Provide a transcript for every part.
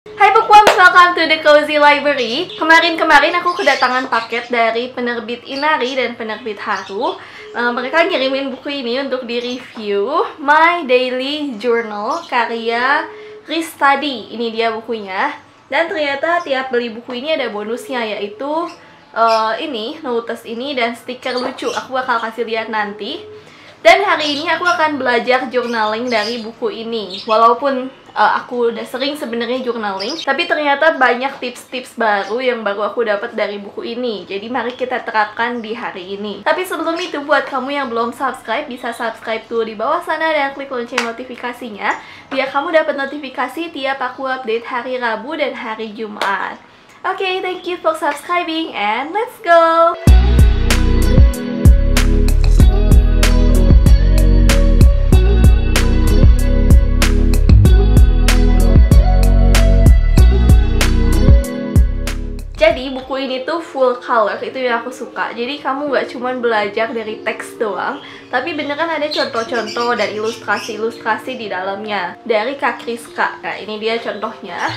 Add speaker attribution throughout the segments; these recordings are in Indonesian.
Speaker 1: Hai Bookworms, welcome to the Cozy Library. Kemarin aku kedatangan paket dari penerbit Inari dan penerbit Haru. Mereka ngirimin buku ini untuk di-review, My Daily Journal karya Ristadi. Ini dia bukunya. Dan ternyata tiap beli buku ini ada bonusnya, yaitu ini, notes ini dan stiker lucu. Aku bakal kasih lihat nanti. Dan hari ini aku akan belajar journaling dari buku ini. Walaupun aku udah sering sebenarnya journaling, tapi ternyata banyak tips-tips baru yang baru aku dapat dari buku ini. Jadi mari kita terapkan di hari ini. Tapi sebelum itu, buat kamu yang belum subscribe, bisa subscribe tuh di bawah sana dan klik lonceng notifikasinya, biar kamu dapat notifikasi tiap aku update hari Rabu dan hari Jumat. Oke, thank you for subscribing and let's go! Jadi buku ini tuh full color, itu yang aku suka. Jadi kamu nggak cuma belajar dari teks doang, tapi beneran ada contoh-contoh dan ilustrasi-ilustrasi di dalamnya dari Kak Rizka. Nah ini dia contohnya.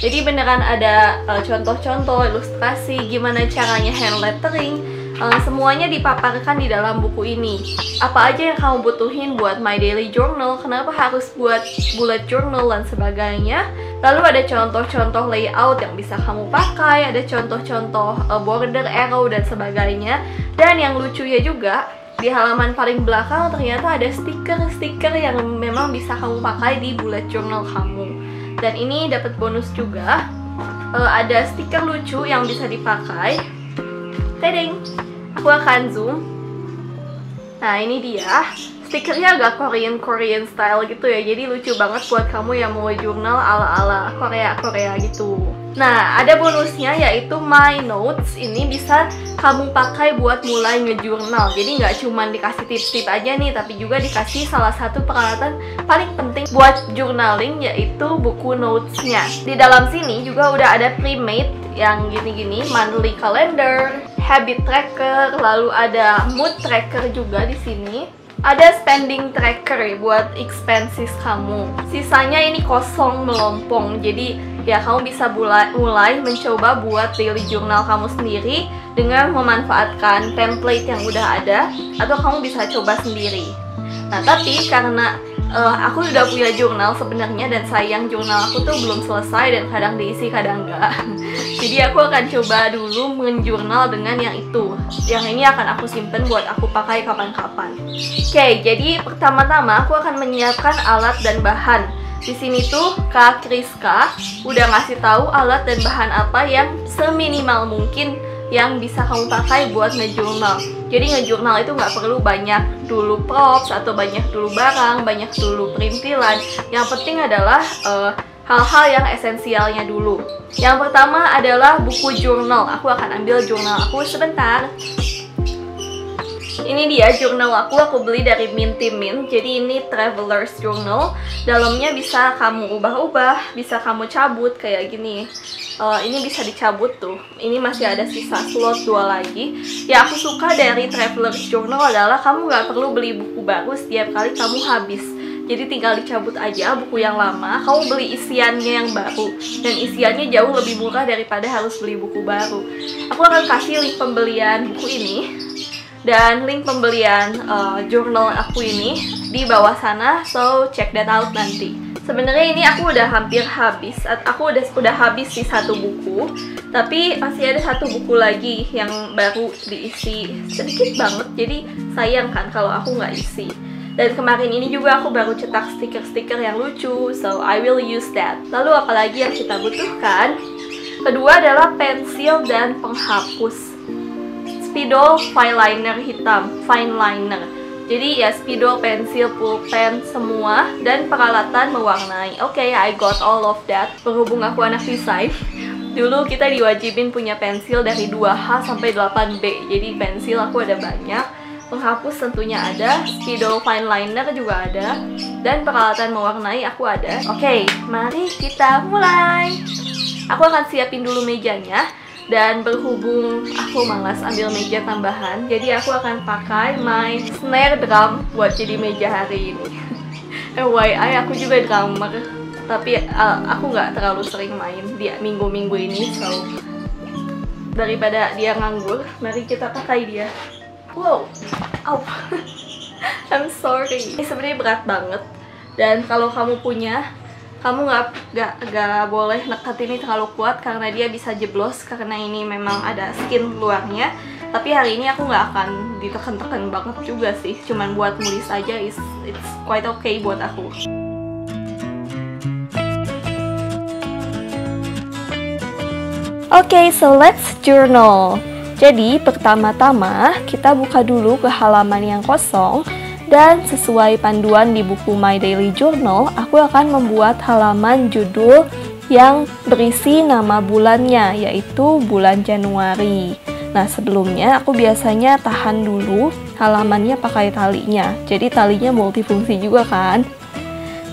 Speaker 1: Jadi beneran ada contoh-contoh ilustrasi, gimana caranya hand lettering. Semuanya dipaparkan di dalam buku ini. Apa aja yang kamu butuhin buat My Daily Journal, kenapa harus buat bullet journal dan sebagainya. Lalu ada contoh-contoh layout yang bisa kamu pakai, ada contoh-contoh border arrow dan sebagainya. Dan yang lucunya juga, di halaman paling belakang ternyata ada stiker-stiker yang memang bisa kamu pakai di bullet journal kamu. Dan ini dapat bonus juga, ada stiker lucu yang bisa dipakai. Tadeng! Aku akan zoom. Nah ini dia, stikernya agak Korean style gitu ya. Jadi lucu banget buat kamu yang mau jurnal ala-ala Korea gitu. Nah ada bonusnya yaitu My Notes. Ini bisa kamu pakai buat mulai ngejurnal. Jadi nggak cuma dikasih tips-tips aja nih, tapi juga dikasih salah satu peralatan paling penting buat journaling, yaitu buku notesnya. Di dalam sini juga udah ada pre-made yang gini-gini, monthly calendar, habit tracker, lalu ada mood tracker juga di sini. Ada spending tracker buat expenses kamu. Sisanya ini kosong melompong. Jadi ya kamu bisa mulai mencoba buat daily journal kamu sendiri dengan memanfaatkan template yang udah ada, atau kamu bisa coba sendiri. Nah tapi karena aku sudah punya jurnal sebenarnya, dan sayang jurnal aku tuh belum selesai dan kadang diisi kadang enggak. Jadi aku akan coba dulu menjurnal dengan yang itu. Yang ini akan aku simpen buat aku pakai kapan-kapan. Oke, jadi pertama-tama aku akan menyiapkan alat dan bahan. Di sini tuh Kak Rizka udah ngasih tahu alat dan bahan apa yang seminimal mungkin yang bisa kamu pakai buat ngejurnal. Jadi ngejurnal itu nggak perlu banyak dulu props atau banyak dulu barang, banyak dulu perintilan. Yang penting adalah hal-hal yang esensialnya dulu. Yang pertama adalah buku jurnal. Aku akan ambil jurnal aku sebentar. Ini dia jurnal aku beli dari Minty Mint. Jadi ini Traveler's Journal. Dalamnya bisa kamu ubah-ubah, bisa kamu cabut kayak gini. Ini bisa dicabut tuh. Ini masih ada sisa slot 2 lagi. Ya aku suka dari Traveler's Journal adalah kamu nggak perlu beli buku baru setiap kali kamu habis. Jadi tinggal dicabut aja buku yang lama, kamu beli isiannya yang baru. Dan isiannya jauh lebih murah daripada harus beli buku baru. Aku akan kasih link pembelian buku ini dan link pembelian jurnal aku ini di bawah sana, so check that out nanti. Sebenarnya ini aku udah hampir habis, aku udah habis sih satu buku, tapi masih ada satu buku lagi yang baru diisi sedikit banget, jadi sayang kan kalau aku nggak isi. Dan kemarin ini juga aku baru cetak stiker-stiker yang lucu, so I will use that. Lalu apalagi yang kita butuhkan? Kedua adalah pensil dan penghapus. Spidol fine liner hitam, fine liner. Jadi ya spidol, pensil, pulpen, semua, dan peralatan mewarnai. Oke, I got all of that. Berhubung aku anak desain, dulu kita diwajibin punya pensil dari 2H sampai 8B. Jadi pensil aku ada banyak, penghapus tentunya ada, spidol fine liner juga ada, dan peralatan mewarnai aku ada. Oke, mari kita mulai. Aku akan siapin dulu mejanya. Dan berhubung aku malas ambil meja tambahan, jadi aku akan pakai my snare drum buat jadi meja hari ini. FYI, aku juga drummer. Tapi aku nggak terlalu sering main di minggu-minggu ini, so daripada dia nganggur, mari kita pakai dia. Wow, au. I'm sorry. Ini sebenarnya berat banget. Dan kalau kamu punya, kamu nggak boleh nekat ini terlalu kuat karena dia bisa jeblos karena ini memang ada skin luarnya. Tapi hari ini aku nggak akan ditekan-tekan banget juga sih, cuman buat nulis aja, it's quite okay buat aku. Oke, so let's journal. Jadi pertama-tama kita buka dulu ke halaman yang kosong. Dan sesuai panduan di buku My Daily Journal, aku akan membuat halaman judul yang berisi nama bulannya, yaitu bulan Januari. Nah, sebelumnya aku biasanya tahan dulu halamannya pakai talinya. Jadi talinya multifungsi juga kan.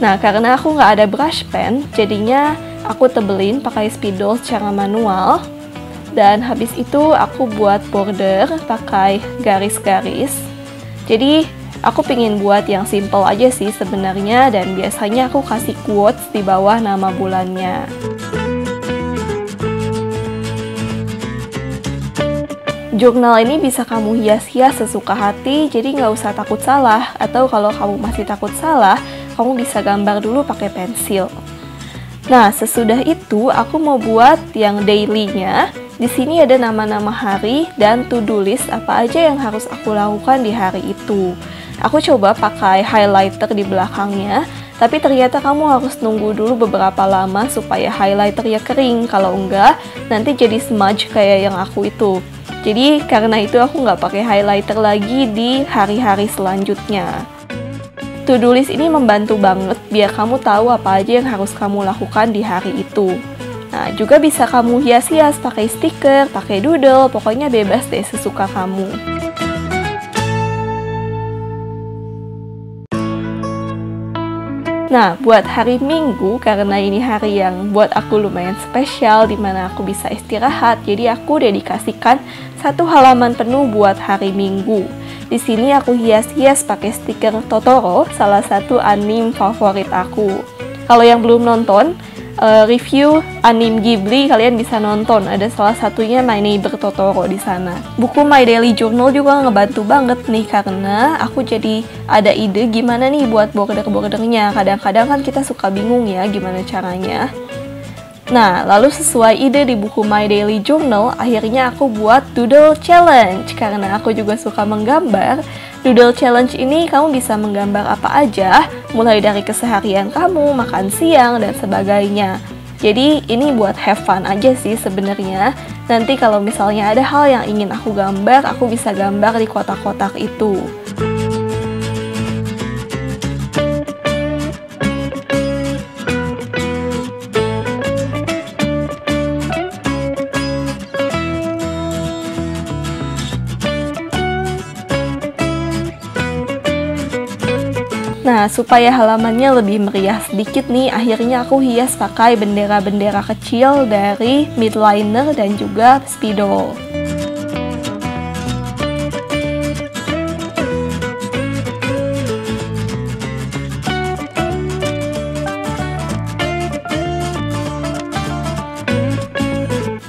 Speaker 1: Nah, karena aku nggak ada brush pen, jadinya aku tebelin pakai spidol secara manual. Dan habis itu aku buat border pakai garis-garis. Jadi aku pengen buat yang simple aja sih sebenarnya, dan biasanya aku kasih quotes di bawah nama bulannya. Jurnal ini bisa kamu hias-hias sesuka hati, jadi nggak usah takut salah. Atau kalau kamu masih takut salah, kamu bisa gambar dulu pakai pensil. Nah, sesudah itu aku mau buat yang daily-nya. Di sini ada nama-nama hari dan to-do list apa aja yang harus aku lakukan di hari itu. Aku coba pakai highlighter di belakangnya, tapi ternyata kamu harus nunggu dulu beberapa lama supaya highlighternya kering. Kalau enggak, nanti jadi smudge kayak yang aku itu. Jadi karena itu aku nggak pakai highlighter lagi di hari-hari selanjutnya. To-do list ini membantu banget biar kamu tahu apa aja yang harus kamu lakukan di hari itu. Nah, juga bisa kamu hias-hias pakai stiker, pakai doodle, pokoknya bebas deh sesuka kamu. Nah, buat hari Minggu, karena ini hari yang buat aku lumayan spesial, dimana aku bisa istirahat, jadi aku dedikasikan 1 halaman penuh buat hari Minggu. Di sini aku hias-hias pakai stiker Totoro, salah satu anime favorit aku. Kalau yang belum nonton, review anime Ghibli kalian bisa nonton, ada salah satunya My Neighbor Totoro di sana. Buku My Daily Journal juga ngebantu banget nih karena aku jadi ada ide gimana nih buat border-bordernya. Kadang-kadang kan kita suka bingung ya gimana caranya. Nah, lalu sesuai ide di buku My Daily Journal, akhirnya aku buat Doodle Challenge. Karena aku juga suka menggambar, Doodle Challenge ini kamu bisa menggambar apa aja, mulai dari keseharian kamu, makan siang, dan sebagainya. Jadi ini buat have fun aja sih sebenarnya. Nanti kalau misalnya ada hal yang ingin aku gambar, aku bisa gambar di kotak-kotak itu. Nah, supaya halamannya lebih meriah sedikit nih, akhirnya aku hias pakai bendera-bendera kecil dari midliner dan juga spidol.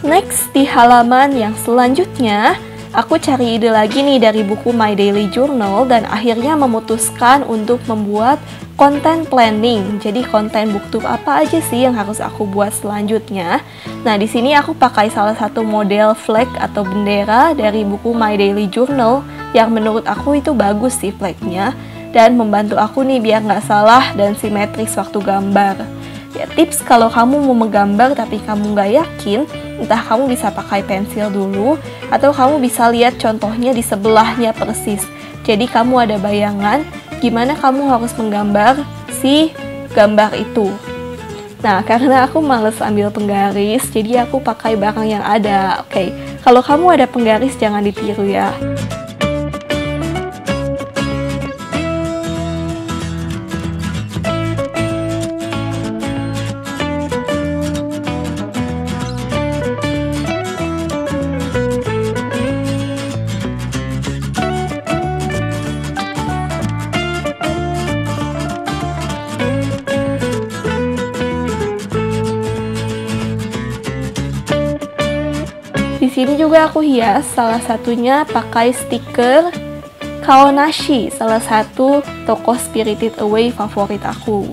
Speaker 1: Next, di halaman yang selanjutnya, aku cari ide lagi nih dari buku My Daily Journal dan akhirnya memutuskan untuk membuat konten planning. Jadi konten booktube apa aja sih yang harus aku buat selanjutnya. Nah, di sini aku pakai salah satu model flag atau bendera dari buku My Daily Journal yang menurut aku itu bagus sih flagnya dan membantu aku nih biar nggak salah dan simetris waktu gambar. Ya, tips kalau kamu mau menggambar tapi kamu nggak yakin, entah kamu bisa pakai pensil dulu atau kamu bisa lihat contohnya di sebelahnya persis. Jadi kamu ada bayangan gimana kamu harus menggambar si gambar itu. Nah, karena aku males ambil penggaris, jadi aku pakai barang yang ada. Oke, kalau kamu ada penggaris jangan ditiru ya. Di sini juga aku hias, salah satunya pakai stiker Kaonashi, salah satu toko Spirited Away favorit aku.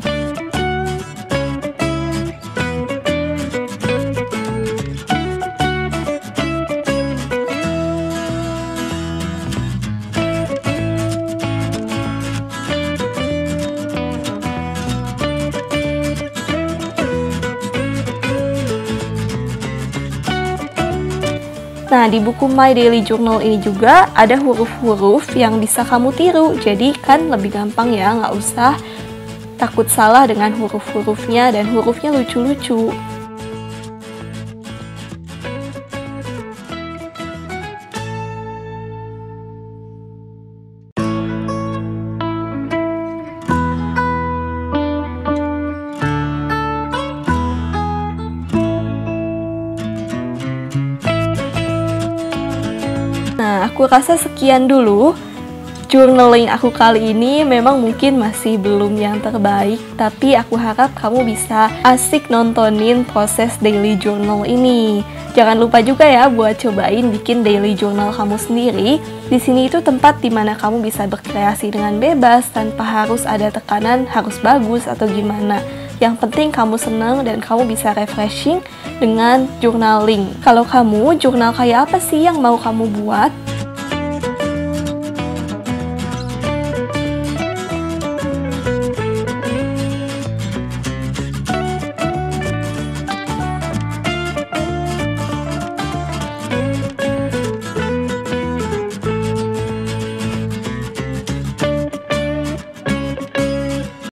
Speaker 1: Nah, di buku My Daily Journal ini juga ada huruf-huruf yang bisa kamu tiru. Jadi kan lebih gampang ya, nggak usah takut salah dengan huruf-hurufnya, dan hurufnya lucu-lucu. Nah, aku rasa sekian dulu journaling aku kali ini. Memang mungkin masih belum yang terbaik, tapi aku harap kamu bisa asik nontonin proses daily journal ini. Jangan lupa juga ya buat cobain bikin daily journal kamu sendiri. Di sini itu tempat dimana kamu bisa berkreasi dengan bebas tanpa harus ada tekanan harus bagus atau gimana. Yang penting kamu senang dan kamu bisa refreshing dengan journaling. Kalau kamu, jurnal kayak apa sih yang mau kamu buat?